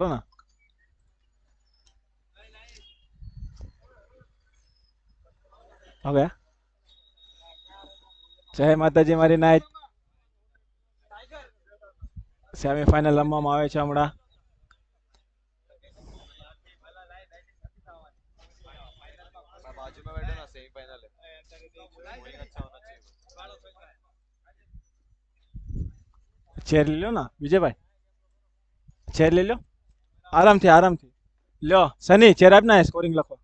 કરો ને. હવે જય માતાજી મારી નાઈટ સેમીફાઇનલ રમવામાં આવે છે હમણાં. बाजू में बैठो ना सेमीफाइनल है बॉलिंग अच्छा होना चाहिए ચેર લઈ લો ને વિજયભાઈ, ચેર લઈ લો આરામથી આરામથી. લ્યો સની ચેર આપ ને, સ્કોરિંગ લખો.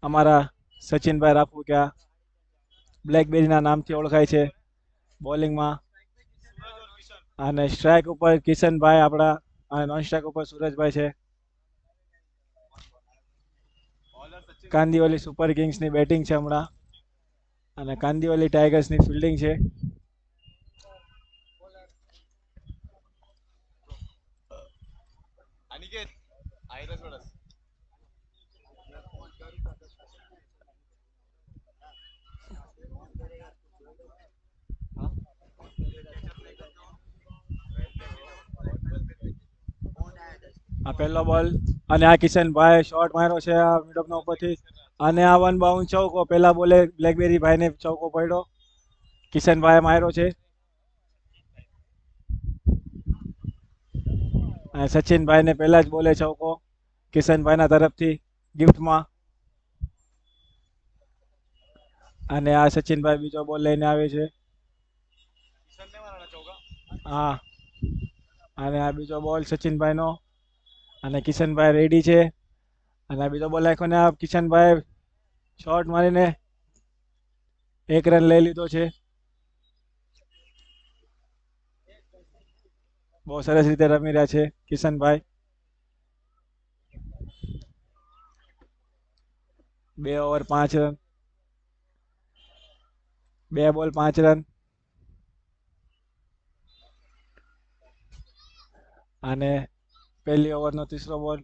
અમારા સચિનભાઈ રાપુકિયા બ્લેકબેરીના નામથી ઓળખાય છે બોલિંગમાં. અને સ્ટ્રાઇક ઉપર કિશનભાઈ આપણા, અને નોન સ્ટ્રાઇક ઉપર સુરજભાઈ છે. કાંદીવલી સુપર કિંગ્સની બેટિંગ છે હમણાં, અને કાંદીવલી ટાઈગર્સની ફિલ્ડિંગ છે. अनिकेत आयरस बडस આ પહેલો બોલ, અને આ કિશનભાઈ શોટ માર્યો છે આ મિડપના ઉપરથી, અને આ વન બાઉન્ડ ચૌકો. પહેલા બોલે બ્લેકબેરી ભાઈને ચૌકો પડ્યો, કિશનભાઈ માર્યો છે. અને સચિનભાઈને પહેલા જ બોલે ચૌકો કિશનભાઈના તરફથી ગિફ્ટમાં. અને આ સચિનભાઈ બીજો બોલ લઈને આવે છે. किशन ने मारा ना चौका હા, અને આ બીજો બોલ સચિનભાઈનો, અને કિશનભાઈ રેડી છે. અને આ બીજો બોલ નાખ્યો ને આ કિશનભાઈ શોટ મારીને 1 રન લઈ લીધો છે. બહુ સરસ રીતે રમી રહ્યા છે કિશનભાઈ. 2 ઓવર 5 રન, 2 બોલ 5 રન. અને પહેલી ઓવરનો ત્રીસો બોલ,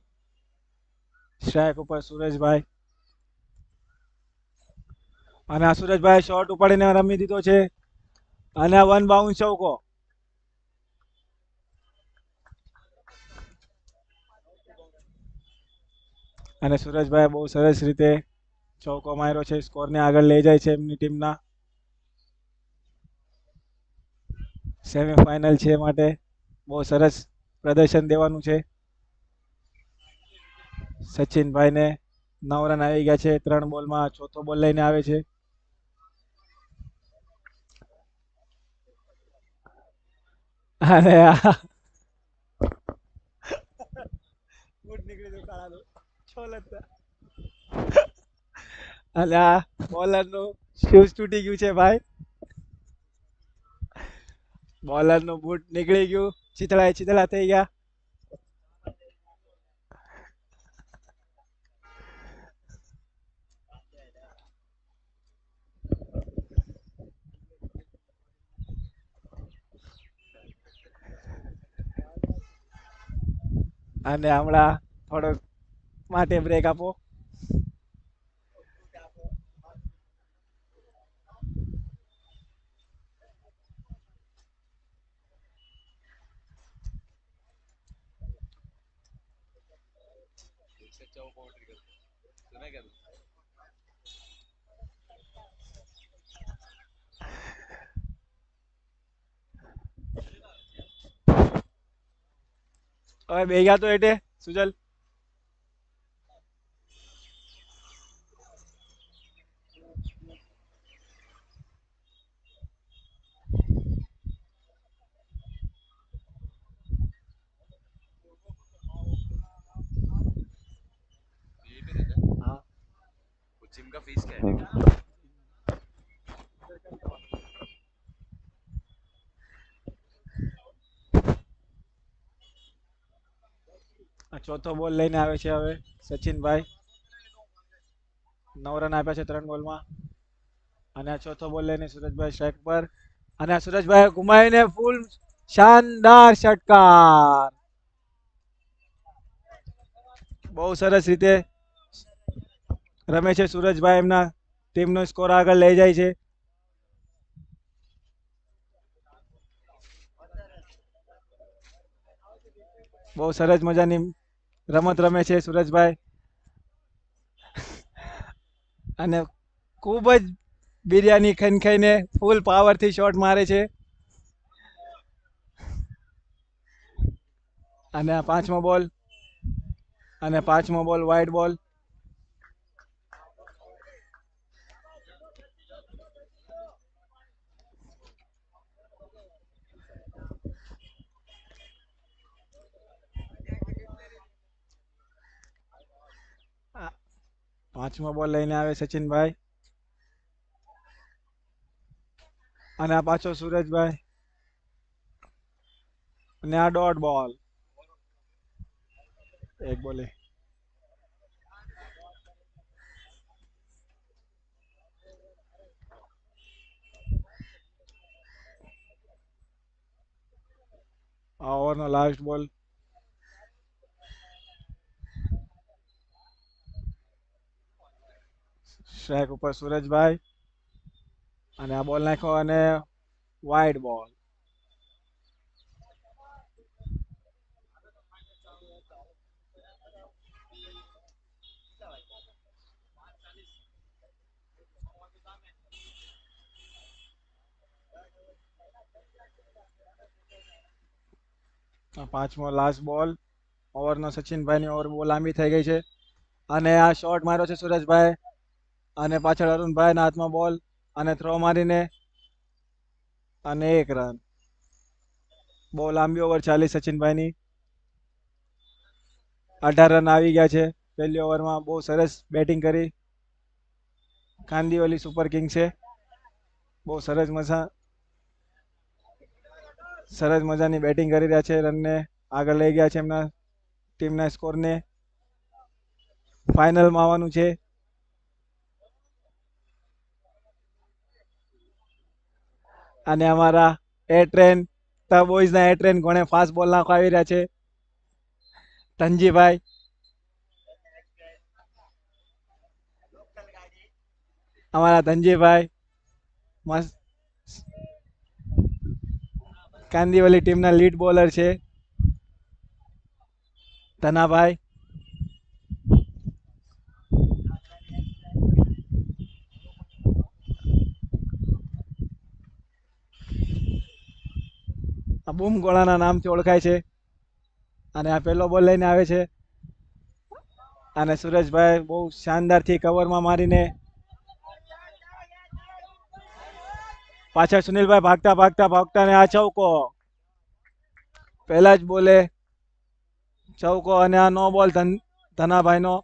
સ્ટ્રાઇક ઉપર સુરેશભાઈ, અને આ સુરેશભાઈ શોટ ઉપાડીને રમી દીધો છે. અને આ વન બાઉન્ડ ચૌકો. અને સુરેશભાઈ બહુ સરસ રીતે ચૌકો માર્યો છે, સ્કોરને આગળ લઈ જાય છે એમની ટીમના. સેમીફાઇનલ છે માટે બહુ સરસ પ્રદર્શન દેવાનું છે. સચિનભાઈને 9 રન આવી ગયા છે 3 બોલમાં. ચોથો બોલ લઈને આવે છે. અને આ અને આ બોલરનું શૂઝ તૂટી ગયું છે ભાઈ. બોલરનું બૂટ નીકળી ગયું, ચીતળા ચીતળા થઈ ગયા. અને હમણાં થોડોક માટે બ્રેક આપો. इससे अच्छा वो बाउंड्री कर सुना क्या तू હવે બે ગયા તો એટલે સુજલ. यही पे रहता है હા, वो जिम का फीस क्या है આ ચોથો બોલ લઈને આવે છે હવે સચિનભાઈ. 9 રન આપ્યા છે 3 બોલમાં. અને આ ચોથો બોલ લઈને સુરજભાઈ સ્ટ્રાઇક પર, અને આ સુરજભાઈ ઘુમાવીને ફૂલ શાનદાર ષટકાર. બહુ સરસ રીતે રમે છે સુરજભાઈ એમના ટીમનો સ્કોર આગળ લઈ જાય છે. બહુ સરસ મજાની રમત રમે છે સુરજભાઈ અને ખૂબ જ બિરયાની ખાઈને ફૂલ પાવરથી શોટ મારે છે. અને આ પાંચમો બોલ વાઇડ બોલ. પાંચમો બોલ લઈને આવે સચિનભાઈ અને આ પાછો સુરજભાઈ અને આ ડોટ બોલ એક બોલે. આ ઓવરનો લાસ્ટ બોલ. સ્ટ્રાઇક ઉપર સુરજભાઈ અને આ બોલ નાખ્યો અને વાઇડ બોલ. પાંચમો લાસ્ટ બોલ ઓવરનો સચિનભાઈની ઓવર બહુ લાંબી થઈ ગઈ છે અને આ શોટ માર્યો છે સુરજભાઈ અને પાછળ અરુણભાઈના હાથમાં બોલ અને થ્રો મારીને અને 1 રન. બહુ લાંબી ઓવર ચાલી સચિનભાઈની. 18 રન આવી ગયા છે પહેલી ઓવરમાં. બહુ સરસ બેટિંગ કરી કાંદીવલી સુપર કિંગ છે. બહુ સરસ મજાની બેટિંગ કરી રહ્યા છે. રનને આગળ લઈ ગયા છે એમના ટીમના સ્કોરને. ફાઇનલમાં આવવાનું છે. અને અમારા એ ટ્રેન ધ બોયઝના એ ટ્રેન ઘણે ફાસ્ટ બોલ નાખવા આવી રહ્યા છે. ધનજીભાઈ અમારા ધનજીભાઈ મસ્ત કાંદીવલી ટીમના લીડ બોલર છે. ધનાભાઈ આ બૂમ ગોળાના નામથી ઓળખાય છે અને આ પહેલો બોલ લઈને આવે છે અને સુરેશભાઈ બહુ શાનદારથી કવરમાં મારીને પાછળ સુનિલભાઈ ભાગતા ને આ ચૌકો. પહેલા જ બોલે ચૌકો અને આ નો બોલ ધનાભાઈનો.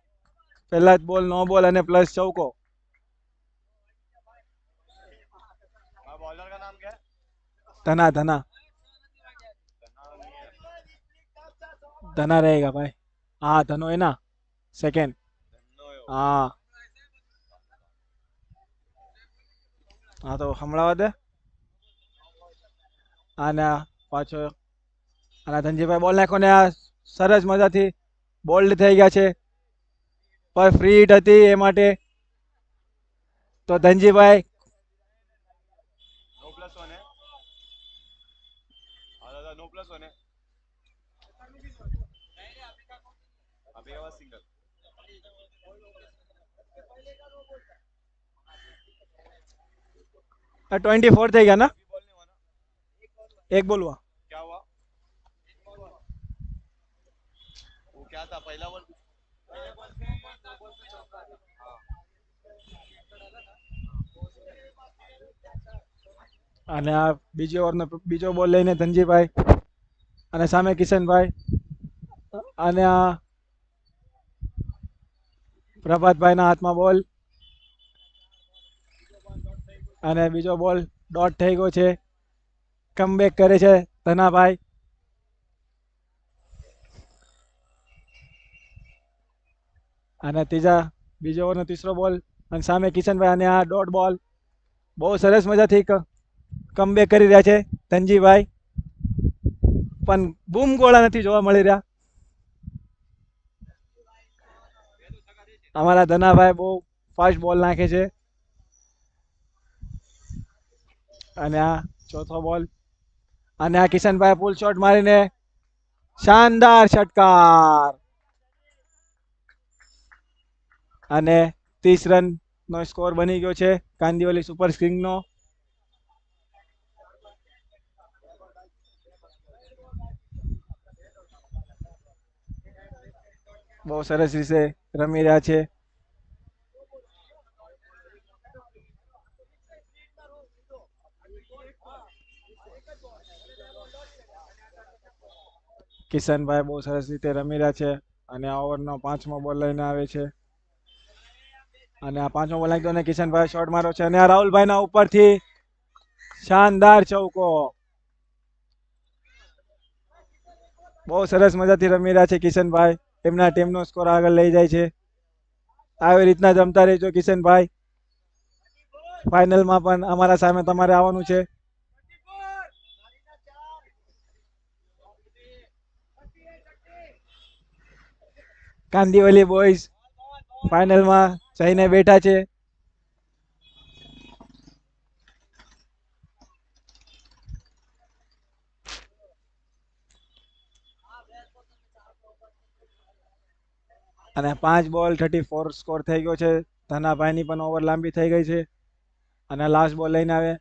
પહેલા જ બોલ નો બોલ અને પ્લસ ચૌકો. बॉलर का नाम क्या है? धना रहेगा भाई. हाँ धनो है ना सेकंड. हाँ हाँ तो હમણાં દે અને પાછો અને ધનજીભાઈ બોલ નાખો ને આ સરસ મજાથી બોલ્ડ થઈ ગયા છે પર ફ્રી હિટ હતી એ માટે તો ધનજીભાઈ नो प्लस वन है. हाँ दादा नो प्लस वन है. अभी का सिंगल. 24 થઈ ગયા ना. बॉल नहीं हुआ ना. एक बोल हुआ. क्या हुआ? वो क्या था पहला बॉल? અને આ બીજી ઓવરનો બીજો બોલ લઈને ધનજીભાઈ અને સામે કિશનભાઈ અને આ પ્રભાતભાઈના હાથમાં બોલ અને બીજો બોલ ડોટ થઈ ગયો છે. કમબેક કરે છે ધનાભાઈ અને બીજો ઓવરનો ત્રીસો બોલ અને સામે કિશનભાઈ અને આ ડોટ બોલ. બહુ સરસ મજાથી કમબેક કરી રહ્યા છે ધનજીભાઈ પણ બૂમ ગોળા નથી જોવા મળી રહ્યા. અમારા ધનાભાઈ બહુ ફાસ્ટ બોલ નાખે છે અને આ ચોથો બોલ અને આ કિશનભાઈ પુલ શોટ મારીને શાનદાર ષટકાર અને 30 રન નો સ્કોર બની ગયો છે કાંદિવલી સુપર કિંગ નો. બહુ સરસ રીતે રમી રહ્યા છે. કિશનભાઈ બહુ સરસ રીતે રમી રહ્યા છે અને આ ઓવરનો 5મો બોલ લઈને આવે છે અને આ 5મો બોલ નાખ્યો અને કિશનભાઈ શોટ માર્યો છે અને આ રાહુલભાઈના ઉપરથી શાનદાર ચૌકો. બહુ સરસ મજાથી રમી રહ્યા છે કિશનભાઈ. એમના ટીમનો સ્કોર આગળ લઈ જાય છે. આવી રીતના જમતા રહેજો કિશનભાઈ. ફાઇનલમાં પણ અમારા સામે તમારે આવવાનું છે. કાંદિવલી બોયઝ ફાઇનલમાં જઈને બેઠા છે. અને 5 બોલ 34 સ્કોર થઈ ગયો છે. ધનાભાઈની પણ ઓવર લાંબી થઈ ગઈ છે અને લાસ્ટ બોલ લઈને આવે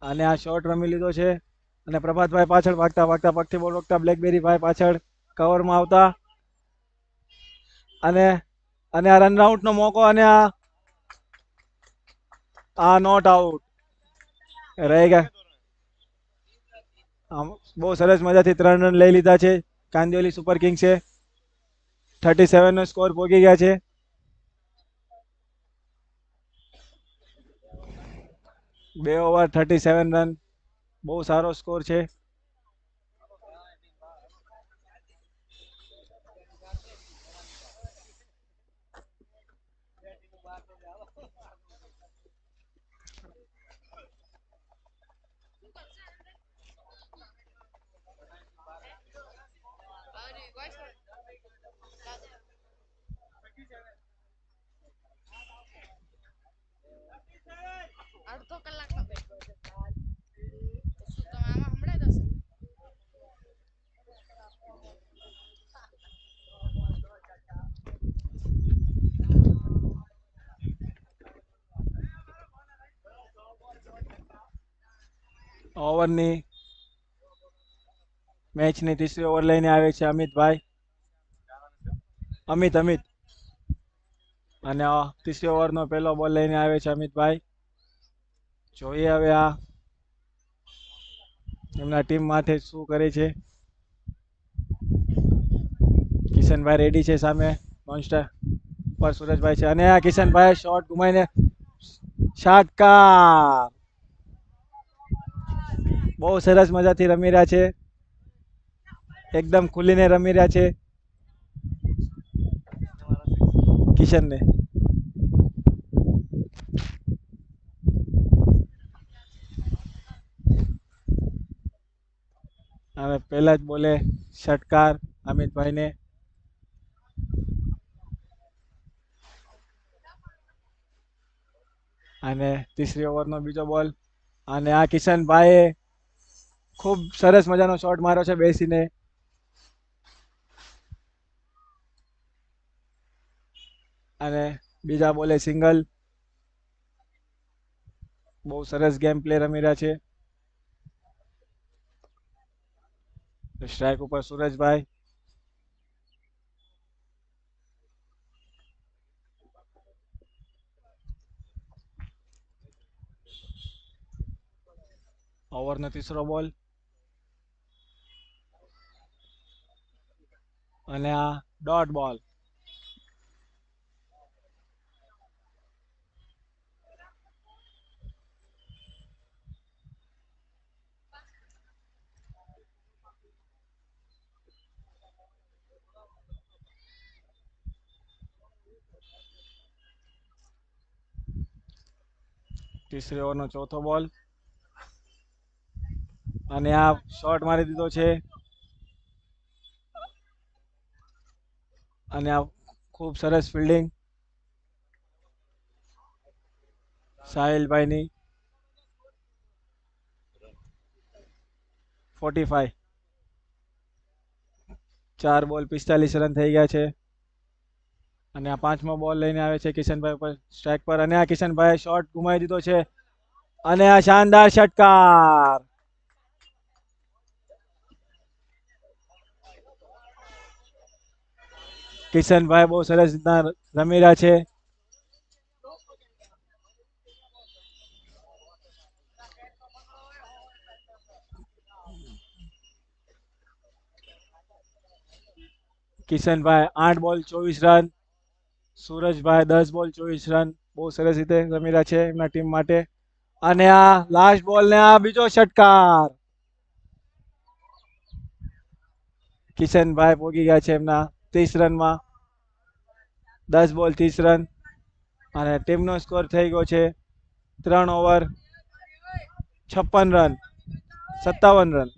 અને આ શોટ રમી લીધો છે અને પ્રભાતભાઈ પાછળ ભાગતા ભાગતા પગથી બોલ રોકતા બ્લેકબેરી ભાઈ પાછળ કવરમાં આવતા અને અને આ રનઆઉટ નો મોકો અને આ નોટ આઉટ રહી ગયા. બહુ સરસ મજાથી 3 રન લઈ લીધા છે કાંદિવલી સુપર કિંગ્સે. 37 નો સ્કોર પહોંચી ગયા છે. બે ઓવર 37 રન બહુ સારો સ્કોર છે. અડધો કલાકનો બેઠો છે. તો શું તમે આમાં હમણાં જ હશે? ઓવરની મેચની 3રી ઓવર લઈને આવે છે અમિતભાઈ. અમિત અને 3રી ઓવરનો પહેલો બોલ લઈને આવે છે અમિતભાઈ. જોઈએ હવે આ એમના ટીમ માટે શું કરે છે. કિશનભાઈ રેડી છે સામે મોન્સ્ટર પર સુરજભાઈ છે અને આ કિશનભાઈ શોટ ઘુમાઈને ષટકાર. બહુ સરસ મજાથી રમી રહ્યા છે. એકદમ ખુલીને રમી રહ્યા છે કિશનને. હવે પહેલા જ બોલે ષટકાર અમિતભાઈને. અને 3રી ઓવરનો બીજો બોલ અને આ કિશનભાઈએ ખૂબ સરસ મજાનો શોટ માર્યો છે બેસીને. અને બીજા બોલે સિંગલ. બહુ સરસ ગેમ પ્લે રમી રહ્યા છે. સ્ટ્રાઇક ઉપર સુરજભાઈ. ઓવરનો 3રો બોલ અને આ ડોટ બોલ. ત્રીસરી ઓવરનો ચોથો બોલ અને આ શોટ મારી દીધો છે અને આ ખૂબ સરસ ફિલ્ડિંગ સાહિલભાઈની. 45. 4 બોલ 45 રન થઈ ગયા છે. અને આ પાંચમો બોલ લઈને આવે છે કિશનભાઈ ઉપર સ્ટ્રાઇક પર, અને આ કિશનભાઈ શોટ ગુમાવી દીધો છે, અને આ શાનદાર ષટકાર. કિશનભાઈ બહુ સરસ રીતના રમી રહ્યા છે. કિશનભાઈ 8 બોલ 24 રન, સુરજભાઈ 10 બોલ 24 રન. બહુ સરસ રીતે રમી રહ્યા છે એમના ટીમ માટે. અને આ લાસ્ટ બોલ ને આ બીજો ષટકાર. કિશનભાઈ પોગી ગયા છે એમના 30 રનમાં. 10 બોલ 30 રન, અને ટીમનો સ્કોર થઈ ગયો છે 3 ઓવર 56 રન, 57 રન.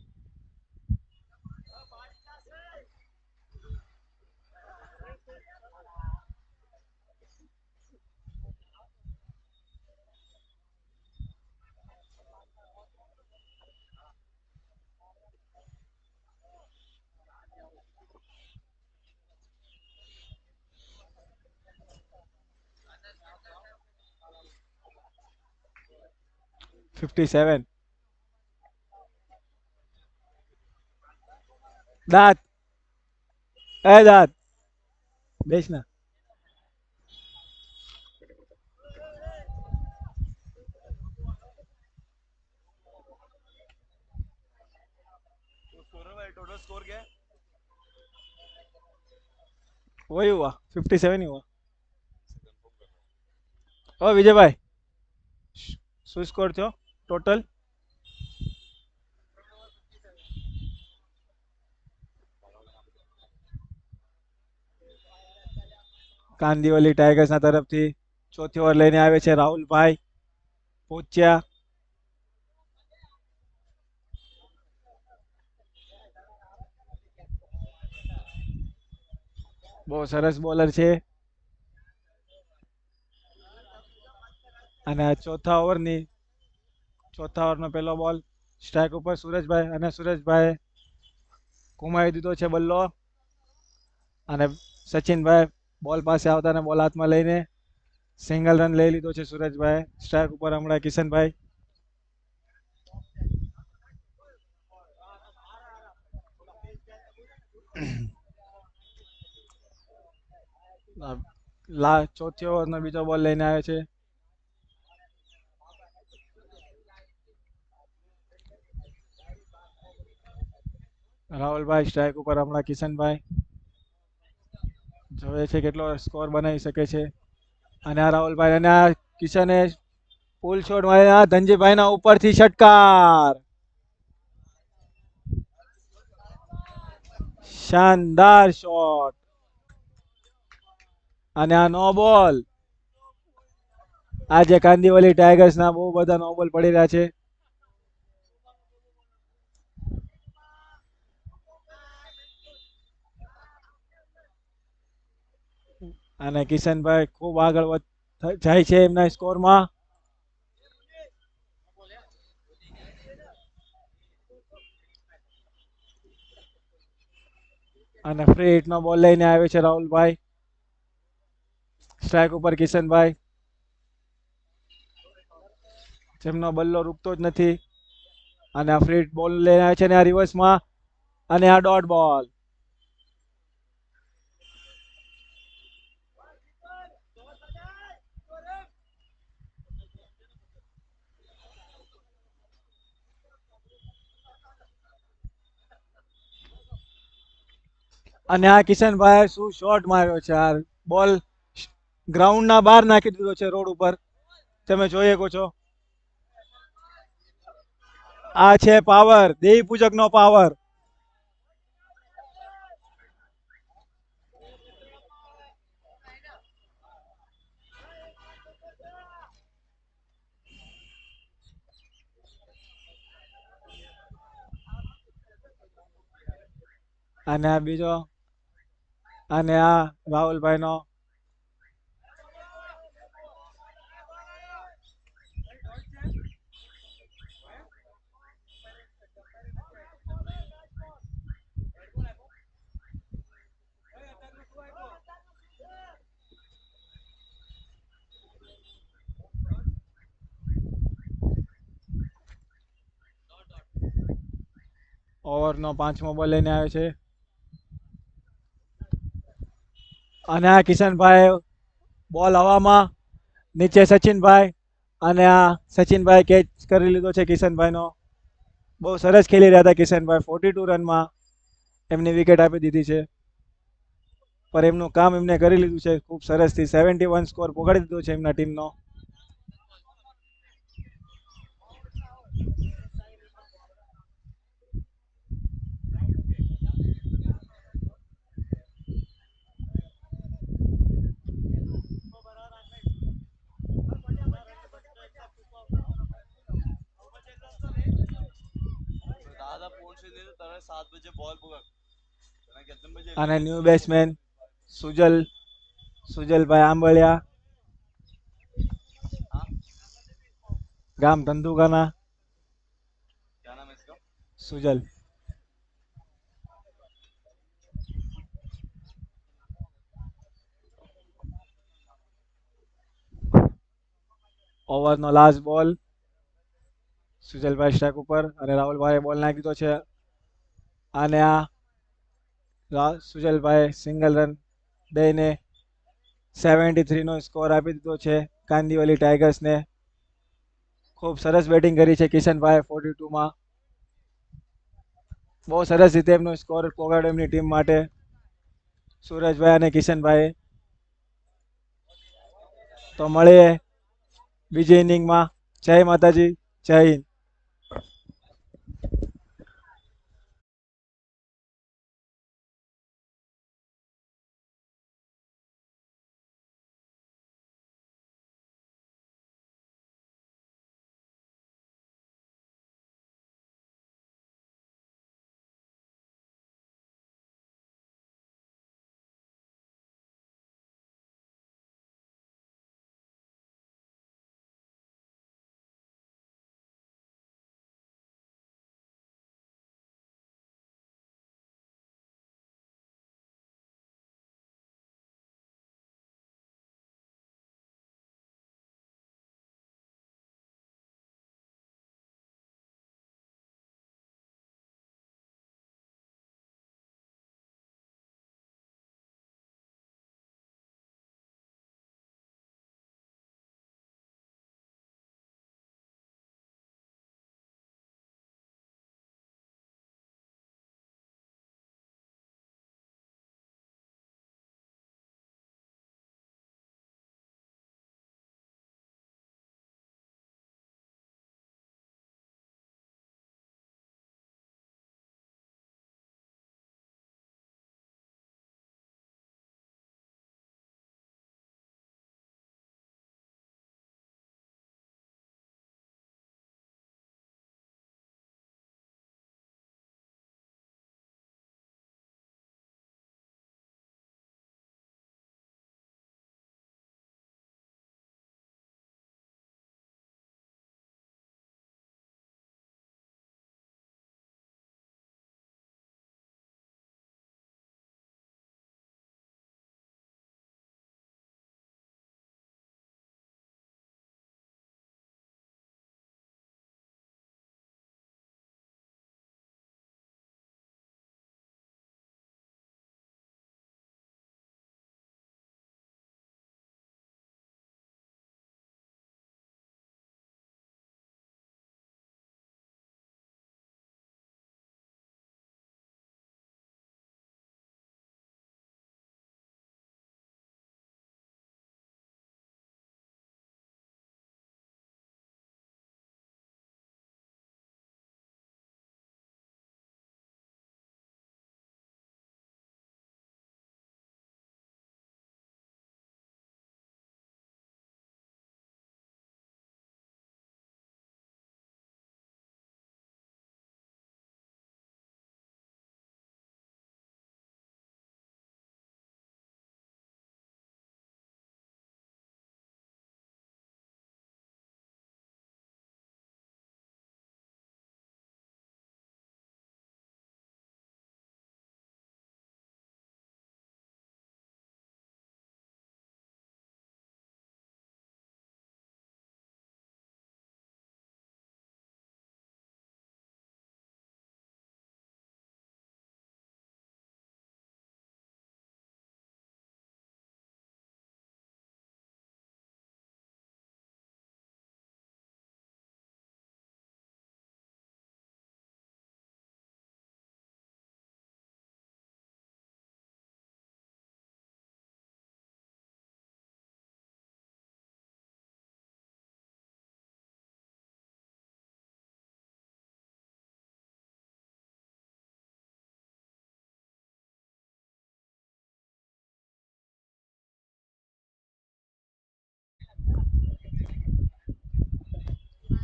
$57. દાંત દાંત બેસ ના. टोटल स्कोर क्या है? वही हुआ 57 ही हुआ. ओ विजयभाई શું સ્કોર થયો ટોટલ? કાંદીવલી ટાઈગર્સના તરફથી ચોથી ઓવર લઈને આવે છે રાહુલભાઈ પોચ્યા. બહુ સરસ બોલર છે. અને આ ચોથા ઓવરનો પહેલો બોલ સ્ટ્રાઇક ઉપર સુરજભાઈ, અને સુરજભાઈ ગુમાવી દીધો છે બલ્લો. અને સચિનભાઈ બોલ પાસે આવતા ને બોલ હાથમાં લઈને સિંગલ રન લઈ લીધો છે સુરજભાઈ. સ્ટ્રાઇક ઉપર હમણાં કિશનભાઈ. ચોથી ઓવરનો બીજો બોલ લઈને આવે છે. રાહુલભાઈ સ્ટ્રાઇક ઉપર હમણાં કિશનભાઈ જોવે છે કેટલો સ્કોર બનાવી શકે છે. અને આ રાહુલભાઈ, અને આ કિશને પુલ શોટ મારી, આ ધનજીભાઈના ઉપરથી ષટકાર. શાનદાર શોટ. અને આ નો બોલ. આજે કાંદીવલી ટાઈગર્સના બહુ બધા નો બોલ પડી રહ્યા છે. અને કિશનભાઈ ખૂબ આગળ જાય છે એમના સ્કોરમાં. અને ફ્રી હિટનો બોલ લઈને આવે છે રાહુલભાઈ. સ્ટ્રાઇક ઉપર કિશનભાઈ, જેમનો બલ્લો રૂકતો જ નથી. અને આ ફ્રી બોલ લઈને આવે છે, ને આ રિવર્સમાં, અને આ ડોટ બોલ. અને આ કિશનભાઈ શું શોટ માર્યો છે. આ બોલ ગ્રાઉન્ડના બહાર નાખી દીધો છે રોડ ઉપર, તમે જોઈ શકો છો. આ છે પાવર, દેવી પૂજકનો પાવર. અને આ બીજો, અને આ રાહુલભાઈનો ઓવરનો 5મો બોલ લઈને આવે છે અને આ કિશનભાઈ બોલ હવામાં, નીચે સચિનભાઈ, અને આ સચિનભાઈ કેચ કરી લીધો છે કિશનભાઈનો. બહુ સરસ ખેલી રહ્યા હતા કિશનભાઈ, 42 રનમાં એમની વિકેટ આપી દીધી છે, પણ એમનું કામ એમને કરી લીધું છે ખૂબ સરસથી. 71 સ્કોર પોગાડી દીધો છે એમના ટીમનો. दादा फोन से दे दो तरह 7 बजे बॉल पकड़ मैं कितने बजे અને ન્યૂ બેટ્સમેન સુજલભાઈ આંબળિયા, हाँ ગામ ધંધુકાના. क्या नाम है इसका સુજલ. ઓવરનો લાસ્ટ બોલ, સુજલભાઈ સ્ટ્રાઇક ઉપર અને રાહુલભાઈએ બોલ નાખી દીધો છે, અને આ સુજલભાઈ સિંગલ રન દઈને 73નો સ્કોર આપી દીધો છે કાંદીવલી ટાઈગર્સને. ખૂબ સરસ બેટિંગ કરી છે કિશનભાઈ 42માં. બહુ સરસ રીતે એમનો સ્કોર પોગાડ્યો એમની ટીમ માટે સુરજભાઈ અને કિશનભાઈ. તો મળીએ બીજી ઇનિંગમાં. જય માતાજી, જય હિન્દ.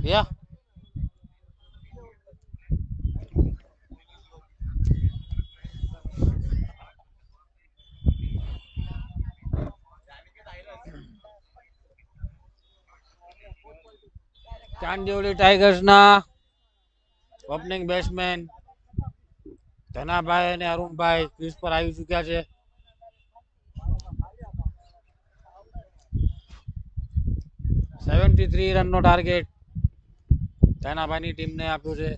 Yeah. ચાંદીવલી ટાઈગર્સના ઓપનિંગ બેટ્સમેન ધનાભાઈ અને અરુણભાઈ ક્રીઝ પર આવી ચૂક્યા છે. 73 રનનો ટાર્ગેટ ધનાભાઈની ટીમને આપ્યો છે.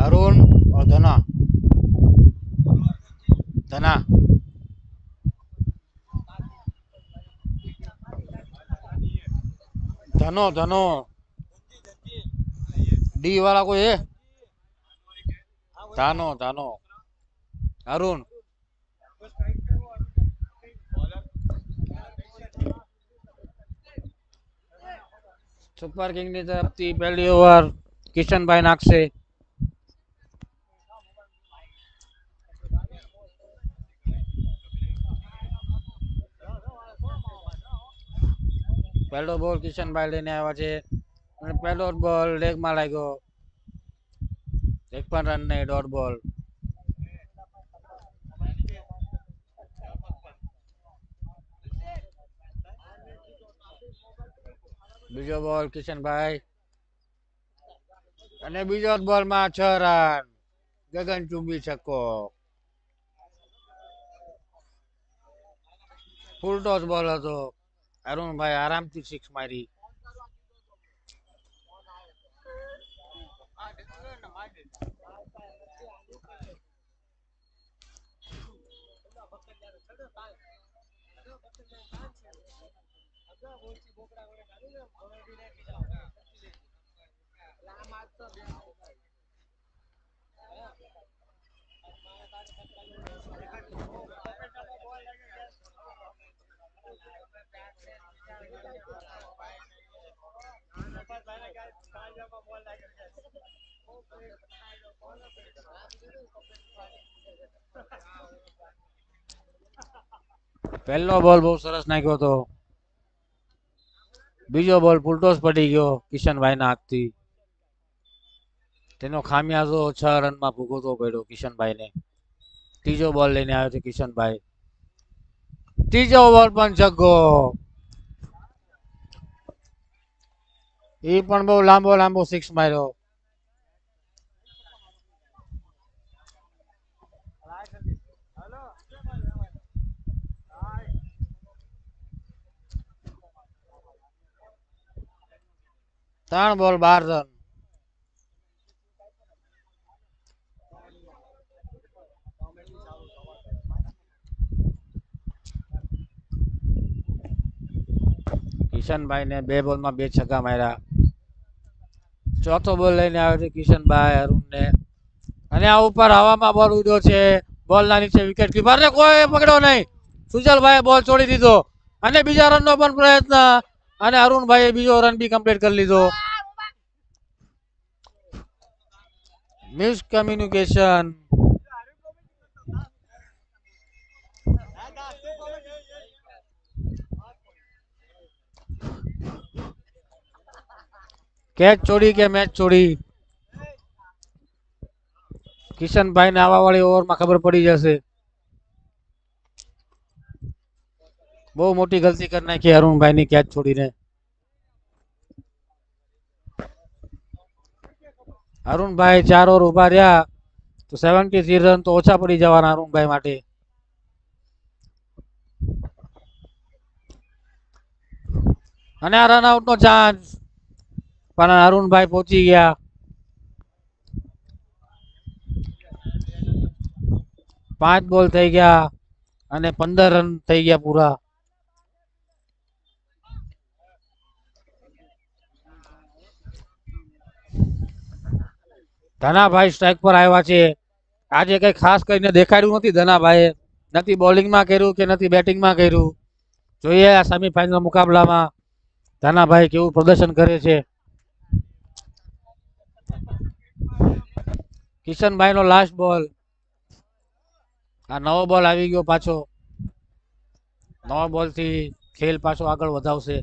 अरुण और धना धना धनो धनो डी वाला कोई है? धानो धानो अरुण सुपर किंग ની તરફથી પહેલી ઓવર કિશનભાઈ નાખશે. પહેલો બોલ કિશનભાઈ લઈને આવ્યા છે અને પહેલો બોલ લેગમાં લાગ્યો. એક પણ રન નહીં, ડોટ બોલ. બીજો બોલ કિશનભાઈ અને બીજો બોલમાં 6 રન. ગગનચુંબી છક્કો. ફૂલ ટોસ બોલ હતો. અરુણભાઈ આરામથી 6 મારી. પહેલો બોલ બહુ સરસ નાખ્યો હતો. બીજો બોલ ફૂલટોસ પડી ગયો કિશનભાઈના હાથથી. તેનો ખામિયાજો 6 રનમાં ભૂગવતો પડ્યો કિશનભાઈને. ત્રીજો બોલ લઈને આવ્યો છે કિશનભાઈ. ત્રીજો બોલ પણ છગ્ગો. એ પણ બહુ લાંબો 6 માર્યો. ત્રણ બોલ 12 રન. કિશનભાઈ ને 2 બોલમાં 2 છગ્ગા માર્યા. ચોથો બોલ લઈને આવ્યો છે કિશનભાઈ અરુણને અને આ ઉપર હવામાં બોલ ઉડ્યો છે. બોલના નીચે વિકેટ કીપરને કોઈ પકડ્યો નહીં. સુજલભાઈએ બોલ છોડી દીધો અને બીજા રનનો પણ પ્રયત્ન અને અરુણભાઈએ બીજો રન બી કમ્પ્લીટ કરી લીધો. મિસકમ્યુનિકેશન. કેચ છોડી કે મેચ છોડી. કિશનભાઈ ને આવા વાળી ઓવરમાં ખબર પડી જશે. બહુ મોટી ગલતી કરી નાખી અરુણભાઈ ની કેચ છોડીને. અરુણભાઈ 4 ઓવર ઉભા રહ્યા તો 73 રન તો ઓછા પડી જવાના અરુણભાઈ માટે. અને આ રન આઉટ નો ચાન્સ પણ અરુણભાઈ પહોંચી ગયા. 5 બોલ થઈ ગયા અને 15 રન થઈ ગયા પૂરા. ધનાભાઈ સ્ટ્રાઇક પર આવ્યા છે. આજે કઈ ખાસ કરીને દેખાડ્યું નથી ધનાભાઈએ. નથી બોલિંગમાં કર્યું કે નથી બેટિંગમાં કર્યું. જોઈએ આ સેમીફાઇનલ મુકાબલામાં ધનાભાઈ કેવું પ્રદર્શન કરે છે. કિશનભાઈ નો લાસ્ટ બોલ. આ નવો બોલ આવી ગયો પાછો. નવા બોલથી ખેલ પાછો આગળ વધાવશે.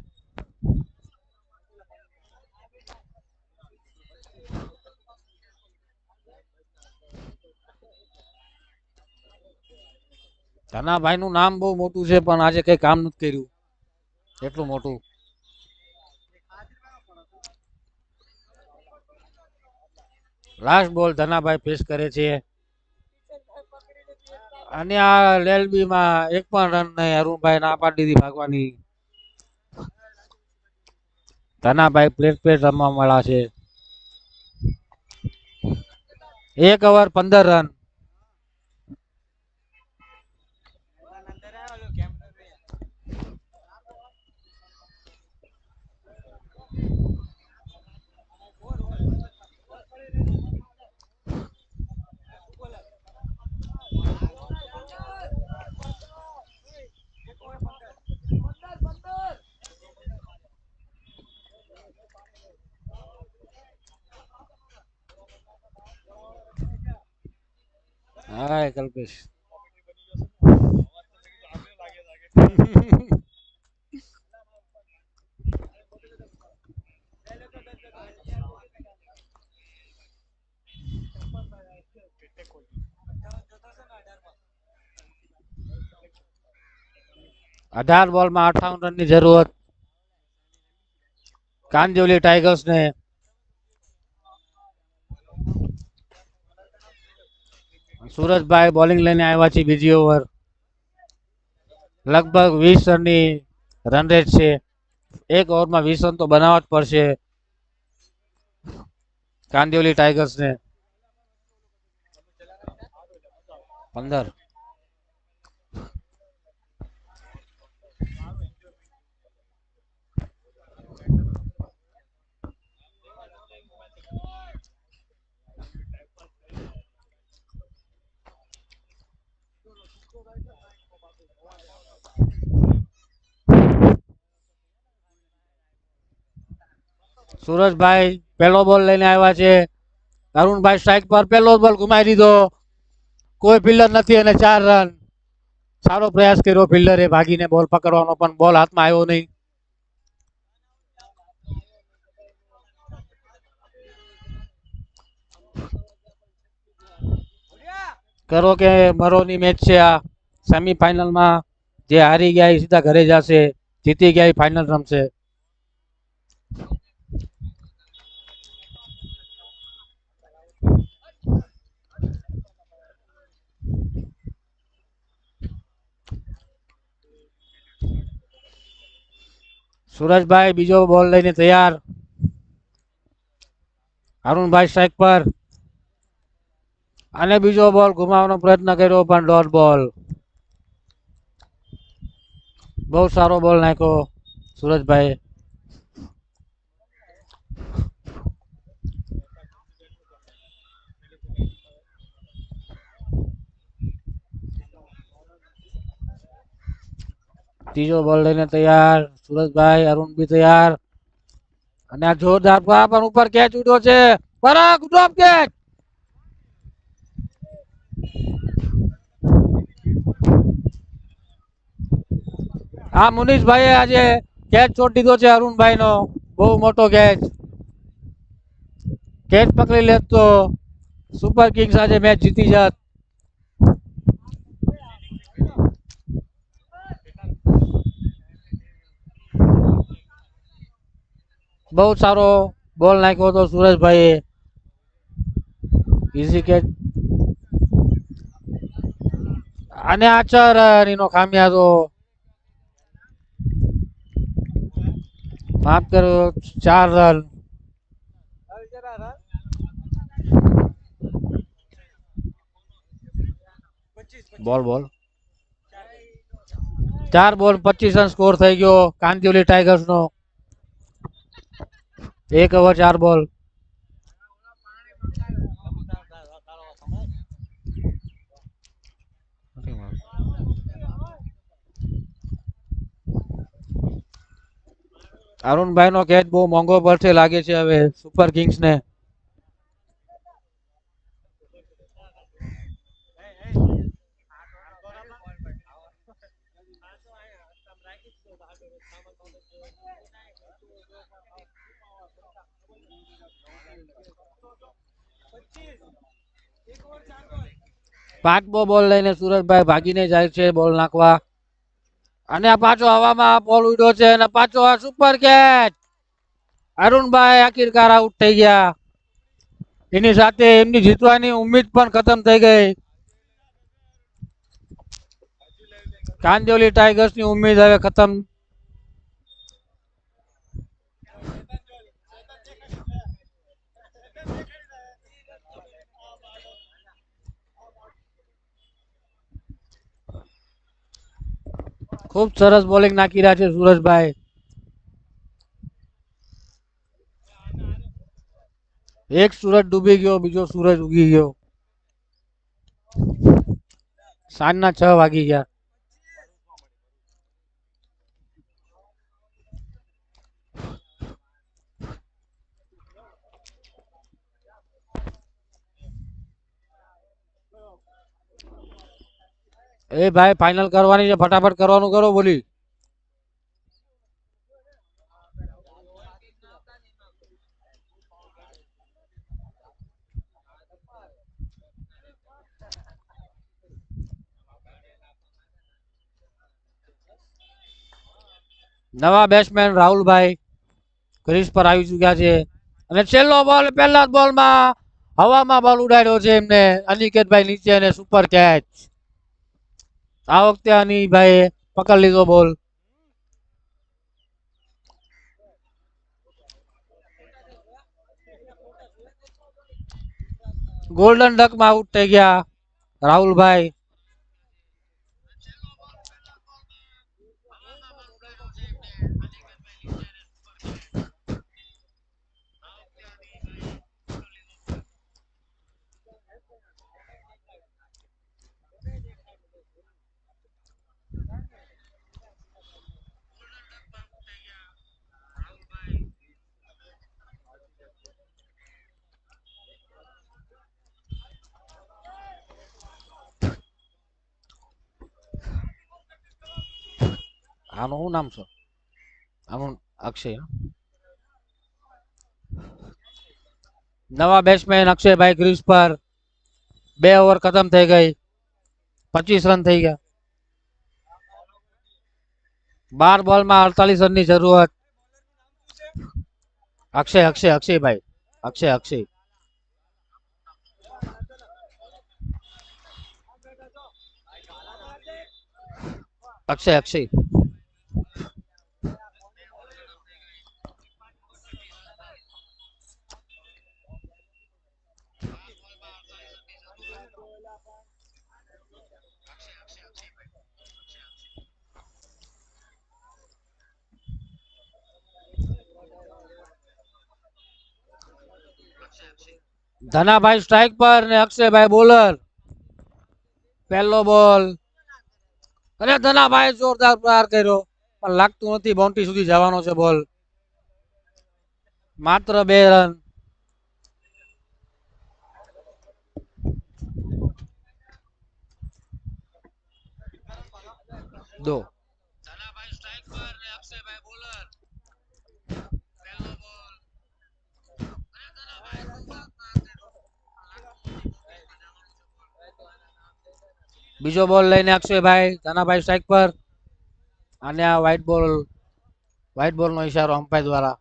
ધનાભાઈ નું નામ બહુ મોટું છે પણ આજે કઈ કામ નથી કર્યું એટલું મોટું. લાસ્ટ બોલ ધનાભાઈ ફેસ કરે છે અને આ લેલબી માં એક પણ રન નહીં. અરુણભાઈ ના પાડી દીધી ભાગવાની. ધનાભાઈ પ્લેટ રમવા મળ્યા છે. 1 ઓવર 15 રન. હા કલ્પેશ. અઢાર બોલમાં 58 રનની જરૂરત કાંદિવલી ટાઈગર્સ ને. સુરજભાઈ બોલિંગ લઈને આવ્યા છે બીજી ઓવર. લગભગ 20 રનની રન રેટ છે. 1 ઓવરમાં 20 રન તો બનાવવા જ પડશે કાંદિવલી ટાઈગર્સ ને. 15. સુરજભાઈ પહેલો બોલ લઈને આવ્યા છે. અરુણભાઈ સ્ટ્રાઇક પર પહેલો બોલ ગુમાવી દીધો. કોઈ ફિલ્ડર નથી અને 4 રન. સારો પ્રયાસ કર્યો ફિલ્ડરે ભાગીને બોલ પકડવાનો પણ બોલ હાથમાં આવ્યો નહીં. કરો કે મરોની મેચ છે આ. સેમીફાઇનલમાં જે હારી ગયા એ સીધા ઘરે જશે, જીતી ગયા એ ફાઇનલ રમશે. સુરજભાઈ બીજો બોલ લઈને તૈયાર. અરુણભાઈ સ્ટ્રાઇક પર અને બીજો બોલ ગુમાવવાનો પ્રયત્ન કર્યો પણ ડોટ બોલ. બહુ સારો બોલ નાખ્યો સુરજભાઈ. ત્રીજો બોલ લઈને તૈયાર સુરજભાઈ. અરુણ બી તૈયાર અને આ જોરદાર પણ ઉપર કેચ ઉડ્યો છે. પરાગ ડ્રોપ કેચ. આ મુનીષભાઈ આજે કેચ છોડી દીધો છે અરુણભાઈ નો. બહુ મોટો કેચ. કેચ પકડી લેત તો સુપર કિંગ્સ આજે મેચ જીતી જાત. બહુ સારો બોલ નાખ્યો હતો સુરેશભાઈએ. ઇઝી કેચ અને આ 4 રન એનો ખામિયાજો. માફ કરો 4 રન. બોલ 4 બોલ 25 રન સ્કોર થઈ ગયો કાંદિવલી ટાઈગર્સ નો. 1 ઓવર 4 બોલ. અરુણભાઈ નો કેચ બહુ મોંઘો પડશે લાગે છે હવે સુપર કિંગ્સ ને. પાંચમો બોલ લઈને સુરજભાઈ ભાગીને જાય છે બોલ નાખવા અને આ પાછો હવામાં બોલ ઉડ્યો છે અને પાછો આ સુપર કેચ અરુણભાઈ આખીરકાર આઉટ થઈ ગયા એની સાથે એમની જીતવાની ઉમ્મીદ પણ ખતમ થઈ ગઈ કાંદોલી ટાઈગર્સ ની ઉમ્મીદ હવે ખતમ ખૂબ સરસ બોલિંગ નાખી રહ્યા છે સુરજભાઈ એક સુરજ ડૂબી ગયો બીજો સૂરજ ઉગી ગયો સાંજના 6 વાગી ગયા એ ભાઈ ફાઇનલ કરવાની છે ફટાફટ કરવાનું કરો બોલી નવા બેટ્સમેન રાહુલભાઈ ક્રીઝ પર આવી ચુક્યા છે અને છેલ્લો બોલ પહેલા જ બોલમાં હવામાં બોલ ઉડાડ્યો છે એમને અનિકેતભાઈ નીચે અને સુપર કેચ આ વખતે અનિભાઈ પકડ લીધો બોલ ગોલ્ડન ડકમાં આઉટ થઈ ગયા રાહુલભાઈ આનું શું નામ છે આનું અક્ષય નવા બેટ્સમેન અક્ષયભાઈ ક્રીઝ પર 2 ઓવર ખતમ થઈ ગઈ 25 રન થઈ ગયા 12 બોલમાં 48 રનની જરૂરત અક્ષયભાઈ અક્ષય ધનાભાઈ સ્ટ્રાઇક પર ને અક્ષયભાઈ બોલર પહેલો બોલ અને ધનાભાઈ જોરદાર પ્રહાર કર્યો પણ લાગતું નથી બાઉન્ડ્રી સુધી જવાનો છે બોલ માત્ર 2 રન દો ધનાભાઈ સ્ટ્રાઇક પર ને અક્ષયભાઈ બોલર પહેલો બોલ અને ધનાભાઈ બીજો બોલ લઈને અક્ષયભાઈ ધનાભાઈ સ્ટ્રાઇક પર અને આ વ્હાઈટ બોલ નો ઈશારો અમ્પાયર દ્વારા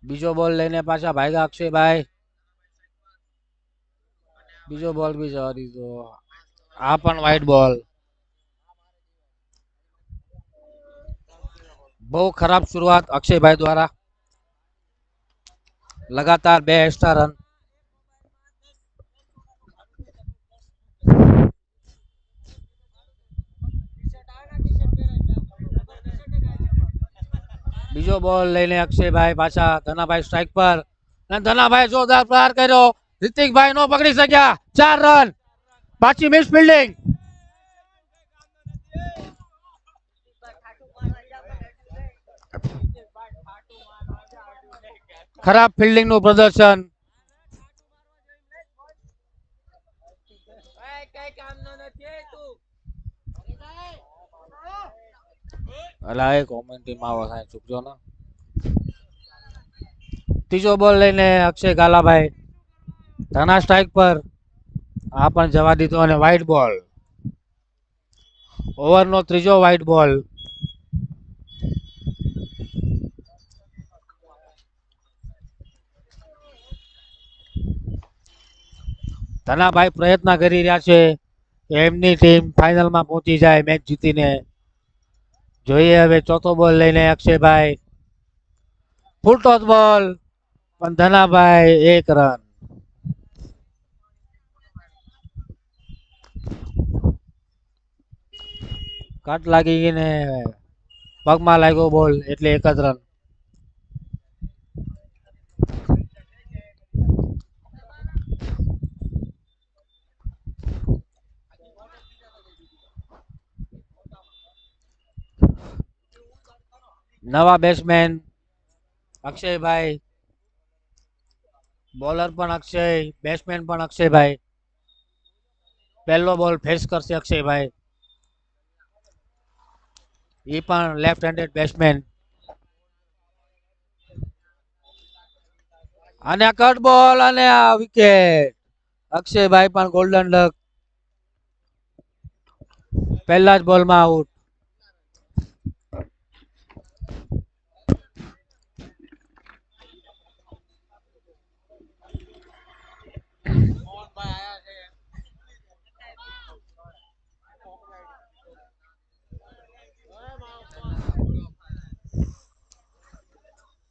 બીજો બોલ લઈને પાછા ભાગ્યા અક્ષયભાઈ બીજો બોલ બી જવા દીધો આ પણ વ્હાઈટ બોલ બહુ ખરાબ શરૂઆત અક્ષયભાઈ દ્વારા લગાતાર 2 એક્સ્ટ્રા રન બીજો બોલ લઈને અક્ષયભાઈ પાછા ધનાભાઈ સ્ટ્રાઇક પર અને ધનાભાઈ જોરદાર પ્રહાર કર્યો રિતિકભાઈ નો પકડી શક્યા 4 રન પાછી મિસ ફિલ્ડિંગ ખરાબ ફિલ્ડિંગ નું પ્રદર્શન અલા એ કોમેન્ટ્રીમાં આવો સાહેબ ચૂકજો ને. ત્રીજો બોલ લઈને અક્ષય ગાલાભાઈ ધના સ્ટ્રાઇક પર. આ પણ જવા દીધો અને વ્હાઈટ બોલ. ઓવરનો ત્રીજો વ્હાઈટ બોલ. ધનાભાઈ પ્રયત્ન કરી રહ્યા છે કે એમની ટીમ ફાઇનલમાં પહોંચી જાય મેચ જીતીને. જોઈએ હવે ચોથો બોલ લઈને અક્ષયભાઈ. ફૂલ ટોસ બોલ પણ ધનાભાઈ 1 રન. કટ લાગી ગઈ ને પગમાં લાગ્યો બોલ એટલે 1 જ રન. નવા બેટ્સમેન અક્ષયભાઈ. બોલર પણ અક્ષય, બેટ્સમેન પણ અક્ષયભાઈ. પહેલો બોલ ફેસ કરશે અક્ષયભાઈ. એ પણ લેફ્ટ હેન્ડેડ બેટ્સમેન. અને આ કટ બોલ અને આ વિકેટ. અક્ષયભાઈ પણ ગોલ્ડન ડક. પહેલા જ બોલમાં આઉટ.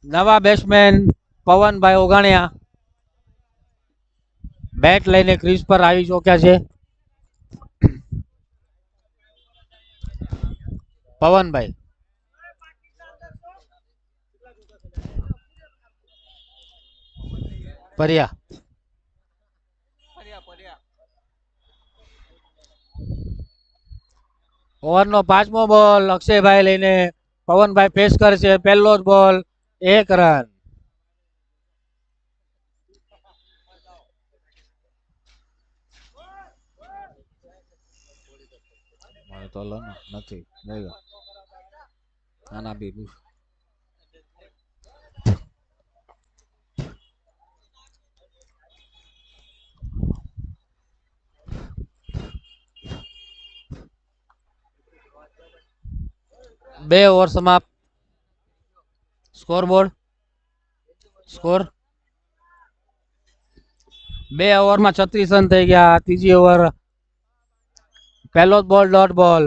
નવા બેટ્સમેન પવનભાઈ ઓગાણિયા બેટ લઈને ક્રીઝ પર આવી ચૂક્યા છે. પવનભાઈ પરિયા. ઓવરનો 5મો બોલ અક્ષયભાઈ લઈને પવનભાઈ ફેસ કરશે. પહેલો જ બોલ 1 રન. તો નથી આના બી બે ઓવર સમાપ્ત. સ્કોરબોર્ડ સ્કોર 2 ઓવરમાં 36 રન થઈ ગયા. ત્રીજી ઓવર પહેલો બોલ ડોટ બોલ.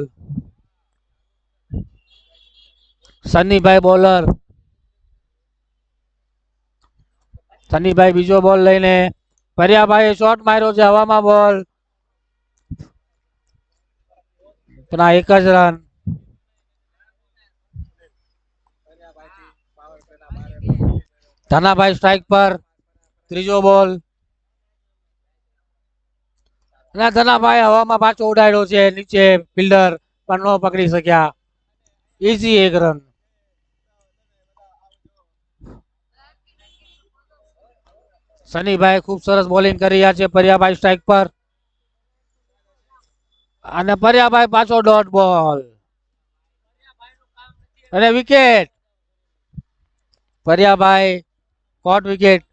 સન્નીભાઈ બોલર. સન્નીભાઈ બીજો બોલ લઈને પરિયાભાઈ શોટ માર્યો છે હવામાં બોલ પણ 1 જ રન. ધનાભાઈ સ્ટ્રાઇક પર. ત્રીજો બોલ અને ધનાભાઈ હવામાં પાછો ઉડાડ્યો છે નીચે ફિલ્ડર પણ ન પકડી શક્યા. Easy 1 run. સનીભાઈ ખૂબ સરસ બોલિંગ કરી રહ્યા છે. પરિયાભાઈ સ્ટ્રાઇક પર અને પરિયાભાઈ પાછો ડોટ બોલ અને વિકેટ. પરિયાભાઈ કોટ વિકેટ.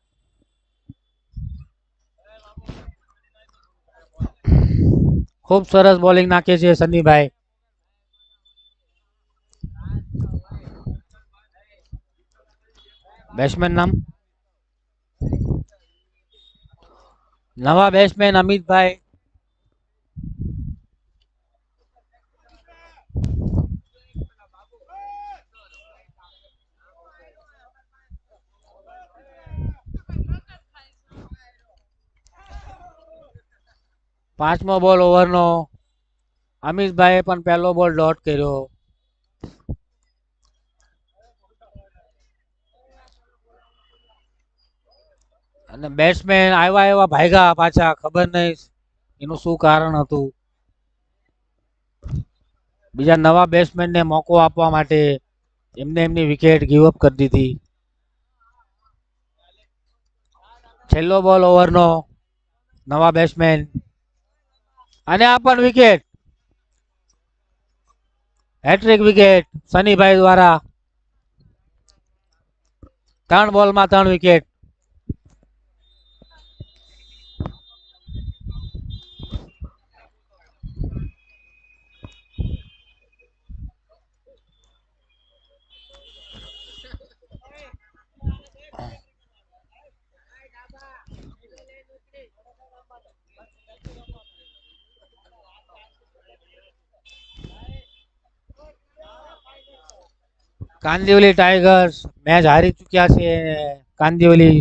ખૂબ સરસ બોલિંગ નાખે છે સનીભાઈ. બેટ્સમેન નામ નવા બેટ્સમેન અમિતભાઈ. પાંચમો બોલ ઓવરનો. અમિતભાઈએ પણ પહેલો બોલ ડોટ કર્યો. અને બેટ્સમેન આવ્યા એવા ભાગ્યા પાછા. ખબર નહીં એનું શું કારણ હતું. બીજા નવા બેટ્સમેનને મોકો આપવા માટે એમને એમની વિકેટ ગીવ અપ કરી દીધી. છેલ્લો બોલ ઓવરનો. નવા બેટ્સમેન અને આ પણ વિકેટ. હેટ્રિક વિકેટ સનીભાઈ દ્વારા 3 બોલમાં 3 વિકેટ. કાંદિવલી ટાઈગર્સ મેચ હારી ચૂક્યા છે. કાંદિવલી